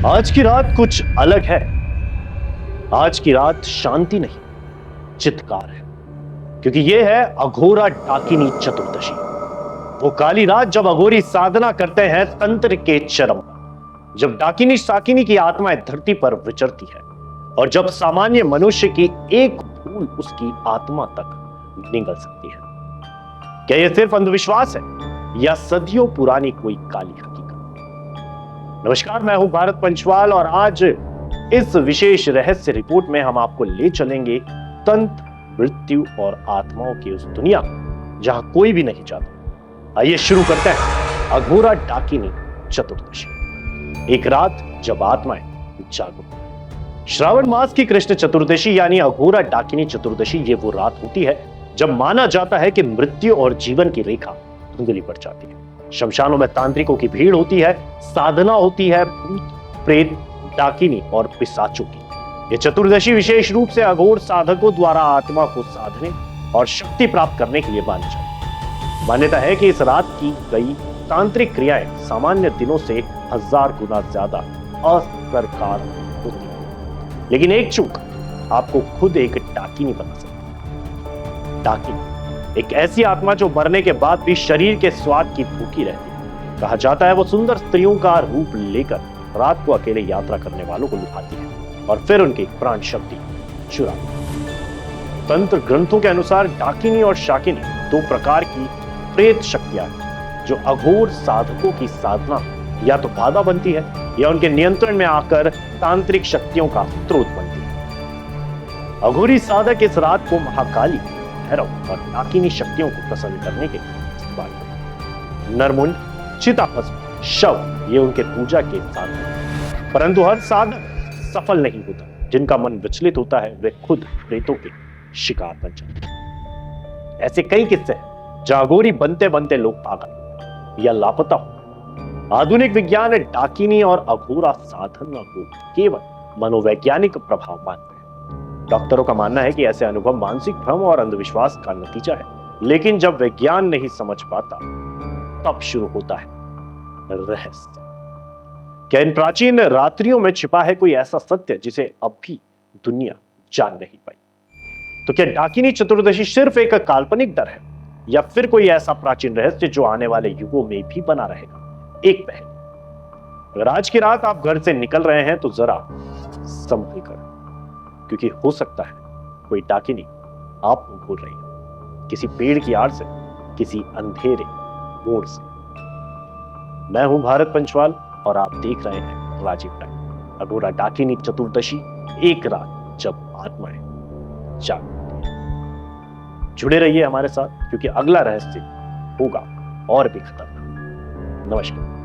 आज की रात कुछ अलग है। आज की रात शांति नहीं, चित्कार है। क्योंकि यह है अघोरा डाकिनी चतुर्दशी। वो काली रात जब अघोरी साधना करते हैं तंत्र के चरम पर, जब डाकिनी साकिनी की आत्माएं धरती पर विचरती है और जब सामान्य मनुष्य की एक भूल उसकी आत्मा तक निगल सकती है। क्या यह सिर्फ अंधविश्वास है या सदियों पुरानी कोई काली हकीकत? नमस्कार, मैं हूं भारत पंचवाल और आज इस विशेष रहस्य रिपोर्ट में हम आपको ले चलेंगे तंत्र, मृत्यु और आत्माओं की उस दुनिया जहां कोई भी नहीं जाता। आइए शुरू करते हैं अघोरा डाकिनी चतुर्दशी। एक रात जब आत्माएं जागो। श्रावण मास की कृष्ण चतुर्दशी यानी अघोरा डाकिनी चतुर्दशी ये वो रात होती है जब माना जाता है कि मृत्यु और जीवन की रेखा धुंधली पड़ जाती है। शमशानों में तांत्रिकों की भीड़ होती है, साधना होती है भूत, प्रेत, डाकिनी और पिशाचों की। यह चतुर्दशी विशेष रूप से अघोर साधकों द्वारा आत्मा को साधने और शक्ति प्राप्त करने के लिए मानी जाती है। मान्यता है कि इस रात की कई तांत्रिक क्रियाएं सामान्य दिनों से 1000 गुना ज्यादा असरकार होती है। लेकिन एक चूक आपको खुद एक डाकिनी बना सकती है। डाकिनी एक ऐसी आत्मा जो मरने के बाद भी शरीर के स्वाद की भूखी रहती है। कहा जाता है वो सुंदर स्त्रियों का रूप लेकर रात को अकेले यात्रा करने वालों को लुभाती है और फिर उनकी प्राण शक्ति चुराती है। तंत्र ग्रंथों के अनुसार डाकिनी और शाकिनी दो प्रकार की प्रेत शक्तियां हैं जो अघोर साधकों की साधना या तो बाधा बनती है या उनके नियंत्रण में आकर तांत्रिक शक्तियों का स्रोत बनती है। अघोरी साधक इस रात को महाकाली, भैरव और डाकिनी शक्तियों को प्रसन्न करने के लिए इस्तेमाल करते। नरमुंड, चिताभस्म, शव ये उनके पूजा के साधन हैं। परंतु हर साधक सफल नहीं होता। जिनका मन विचलित होता है वे खुद प्रेतों के शिकार बन जाते हैं। ऐसे कई किस्से हैं जहां अघोरी बनते बनते लोग पागल या लापता हो। आधुनिक विज्ञान डाकिनी और अघोरा साधना को केवल मनोवैज्ञानिक प्रभाव मानते हैं। डॉक्टरों का मानना है कि ऐसे अनुभव मानसिक भ्रम और अंधविश्वास का नतीजा है। लेकिन जब विज्ञान नहीं समझ पाता तब शुरू होता है रहस्य। क्या इन प्राचीन रात्रियों में छिपा है कोई ऐसा सत्य जिसे अब भी दुनिया जान नहीं पाई? तो क्या डाकिनी चतुर्दशी सिर्फ एक काल्पनिक डर है या फिर कोई ऐसा प्राचीन रहस्य जो आने वाले युगों में भी बना रहेगा? एक पहलू, अगर आज की रात आप घर से निकल रहे हैं तो जरा संभल कर, क्योंकि हो सकता है कोई डाकिनी आपको घूर रही है, किसी पेड़ की आड़ से, किसी अंधेरे मोड़ से। मैं हूं भारत पंचवाल और आप देख रहे हैं राजीव टाइम। अघोरा डाकिनी चतुर्दशी, एक रात जब आत्माएं जागती हैं। जुड़े रहिए हमारे साथ क्योंकि अगला रहस्य होगा और भी खतरनाक। नमस्कार।